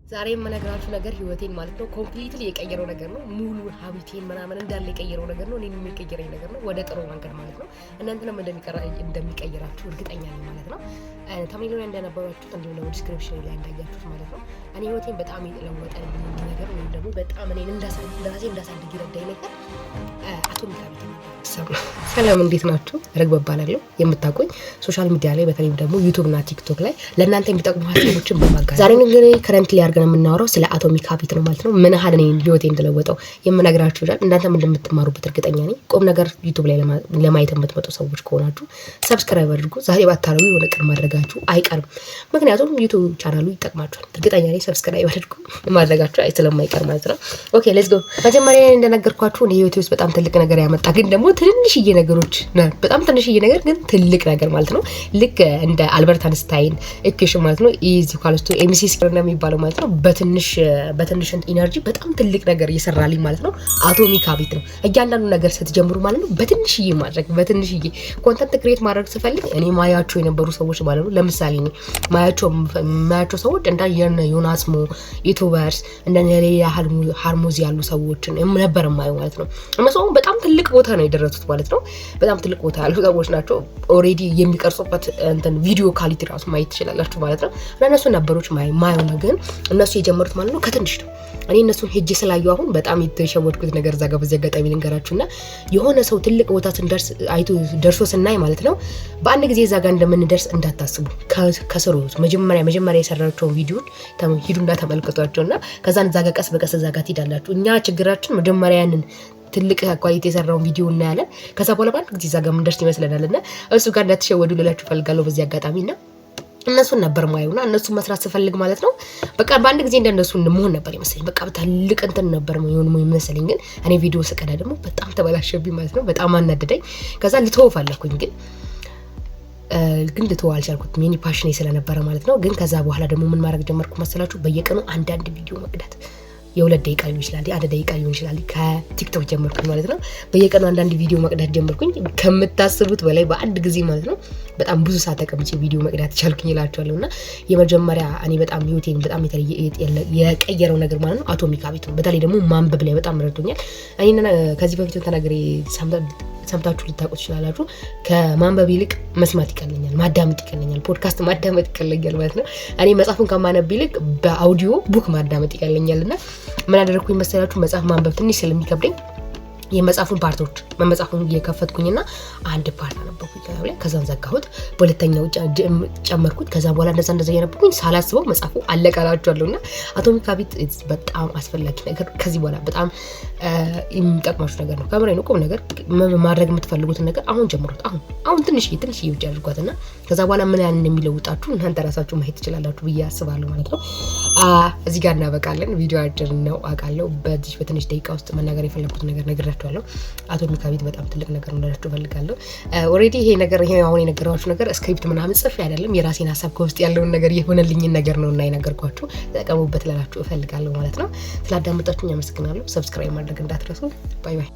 ዛሬ የምነግራችሁ ነገር ህይወቴን ማለት ነው ኮምፕሊትሊ የቀየረው ነገር ነው። ሙሉ ሀቢቴን ምናምን እንዳለ የቀየረው ነገር ነው። እኔንም የቀየረኝ ነገር ነው፣ ወደ ጥሩ መንገድ ማለት ነው። እናንተንም እንደሚቀይራችሁ እርግጠኛ ነኝ ማለት ነው። ተምኔሉ ላይ እንደነበራችሁት እንዲሁም ደግሞ ዲስክሪፕሽን ላይ እንዳያችሁት ማለት ነው። እኔ ህይወቴን በጣም የለወጠ ነገር ወይም ደግሞ በጣም እኔን እንዳሳድግ ይረዳኝ ነገር አቶሚክ ሀቢት ነው። ሰላም እንዴት ናችሁ? ርግብ እባላለሁ። የምታውቁኝ ሶሻል ሚዲያ ላይ በተለይም ደግሞ ዩቲዩብ እና ቲክቶክ ላይ ለእናንተ የሚጠቅሙ ሀሳቦችን በማጋራት ዛሬ እንግዲህ ከረንትሊ አድርገን የምናወራው ስለ አቶሚክ ሀቢት ነው ማለት ነው። ምን ያህል እኔ ህይወቴ እንደለወጠው የምነግራችሁ ይላል። እናንተም እንደምትማሩበት እርግጠኛ ነኝ። ቁም ነገር ዩቲዩብ ላይ ለማየት የምትመጡ ሰዎች ከሆናችሁ ሰብስክራይብ አድርጉ። ዛሬ ባታረጉ የሆነ ቀን ማድረጋችሁ አይቀርም። ምክንያቱም ዩቲዩብ ቻናሉ ይጠቅማችኋል። እርግጠኛ ነኝ። ሰብስክራይብ አድርጉ ማድረጋችሁ ስለማይቀር ማለት ነው። ኦኬ ሌትስ ጎ። መጀመሪያ እንደነገርኳችሁ እኔ ህይወቴ ውስጥ በጣም ትልቅ ነገር ያመጣ ግን ደግሞ ትንሽዬ ነገሮች በጣም ትንሽዬ ነገር ግን ትልቅ ነገር ማለት ነው። ልክ እንደ አልበርት አንስታይን ኢኩዌሽን ማለት ነው ኢዝ ኢኳልስ ቱ ኤምሲ ስኩዌር ነው የሚባለው ማለት ነው። በትንሽ ኢነርጂ በጣም ትልቅ ነገር ይሰራልኝ ማለት ነው። አቶሚክ ሀቢት ነው። እያንዳንዱ ነገር ስትጀምሩ ማለት ነው በትንሽዬ ማድረግ በትንሽዬ ኮንተንት ክሬት ማድረግ ስፈልግ እኔ ማያቸው የነበሩ ሰዎች ማለት ነው። ለምሳሌ እኔ ማያቸው ሰዎች እንደ ዮናስ ሞ ዩቲዩበርስ እንደ ሌላ ሃርሞዚ ያሉ ሰዎችን ነበር ማየው ማለት ነው። እነሱ በጣም ትልቅ ቦታ ነው የደረሱት ማለት ነው። በጣም ትልቅ ቦታ ያሉ ሰዎች ናቸው። ኦሬዲ የሚቀርጹበት እንትን ቪዲዮ ኳሊቲ ራሱ ማየት ትችላላችሁ ማለት ነው። እነሱ ነበሮች ማየው ነው ግን እነሱ የጀመሩት ማለት ነው ከትንሽ ነው። እኔ እነሱን ሄጄ ስላዩ አሁን በጣም የተሸወድኩት ነገር እዛ ጋር በዚህ አጋጣሚ ልንገራችሁና የሆነ ሰው ትልቅ ቦታ ስንደርስ አይቶ ደርሶ ስናይ ማለት ነው በአንድ ጊዜ እዛ ጋር እንደምንደርስ እንዳታስቡ። ከስሩ መጀመሪያ የሰራቸውን ቪዲዮን ሂዱና ተመልከቷቸውና ከዛን እዛ ጋር ቀስ በቀስ እዛ ጋር ትሄዳላችሁ። እኛ ችግራችን መጀመሪያ ያንን ትልቅ ኳሊቲ የሰራውን ቪዲዮ እናያለን። ከዛ በኋላ በአንድ ጊዜ እዛ ጋር ምንደርስ ይመስለናልና እሱ ጋር እንዳትሸወዱ ልላችሁ ፈልጋለሁ በዚህ አጋጣሚና እነሱን ነበር ማየውና እነሱን መስራት ስፈልግ ማለት ነው በቃ በአንድ ጊዜ እንደነሱ መሆን ነበር ይመስለኝ። በቃ ትልቅ እንትን ነበር የሚመስለኝ ግን እኔ ቪዲዮ ስቀዳ ደግሞ በጣም ተበላሸብኝ ማለት ነው። በጣም አናደደኝ። ከዛ ልተወው ፈለኩኝ ግን ልተወው አልቻልኩትም። የኔ ፓሽኔ ስለነበረ ማለት ነው። ግን ከዛ በኋላ ደግሞ ምን ማድረግ ጀመርኩ መሰላችሁ? በየቀኑ አንዳንድ ቪዲዮ መቅዳት የ2 ደቂቃ ሊሆን ይችላል፣ 1 ደቂቃ ሊሆን ይችላል። ከቲክቶክ ጀመርኩኝ ማለት ነው። በየቀኑ አንዳንድ ቪዲዮ መቅዳት ጀመርኩኝ። ከምታስቡት በላይ በአንድ ጊዜ ማለት ነው በጣም ብዙ ሰዓት ተቀምጬ ቪዲዮ መቅዳት ቻልኩኝ እላችኋለሁና የመጀመሪያ እኔ በጣም ህይወቴን በጣም የቀየረው ነገር ማለት ነው አቶሚክ ሀቢት ነው። በተለይ ደግሞ ማንበብ ላይ በጣም ረድቶኛል። እኔና ከዚህ በፊት ተናግሬ ሰምታችሁ ልታውቁ ትችላላችሁ። ከማንበብ ይልቅ መስማት ይቀለኛል፣ ማዳመጥ ይቀለኛል፣ ፖድካስት ማዳመጥ ይቀለኛል ማለት ነው። እኔ መጽሐፉን ከማነብ ይልቅ በአውዲዮ ቡክ ማዳመጥ ይቀለኛልና ምን አደረኩኝ መሰላችሁ? መጽሐፍ ማንበብ ትንሽ ስለሚከብደኝ የመጽሐፉን ፓርቶች መጽሐፉን እየከፈትኩኝና አንድ ፓርት አነበብኩኝ ከዛን ዘጋሁት። በሁለተኛው ጨመርኩት። ከዛ በኋላ እንደዛ እያነበብኩኝ ሳላስበው መጽሐፉ አለቀላችኋለሁና አቶሚክ ሀቢት በጣም አስፈላጊ ነገር ከዚህ በኋላ በጣም የሚጠቅማችሁ ነገር ነው። ከምሬ ነው። ቁም ነገር ማድረግ የምትፈልጉትን ነገር አሁን ጀምሩት። አሁን ትንሽ ብቻ አድርጓትና ከዛ በኋላ ምን ያህል እንደሚለውጣችሁ እናንተ ራሳችሁ ማየት ትችላላችሁ ብዬ አስባለሁ ማለት ነው። እዚህ ጋር እናበቃለን። ቪዲዮ አጭር ነው አውቃለሁ። በትንሽ ደቂቃ ውስጥ መናገር የፈለኩት ነገር ነግራችኋለሁ። አቶሚክ ሀቢት በጣም ትልቅ ነገር ነው ልላችሁ ፈልጋለሁ። ኦሬዲ ይሄ አሁን የነገርኳችሁ ነገር ስክሪፕት ምናምን ጽፌ አይደለም፣ የራሴን ሀሳብ ከውስጥ ያለውን ነገር የሆነልኝን ነገር ነውና የነገርኳችሁ። ተጠቀሙበት ልላችሁ እፈልጋለሁ ማለት ነው። ስላዳመጣችሁኝ አመሰግናለሁ። ሰብስክራይብ ማድረግ እንዳትረሱ። ባይ ባይ።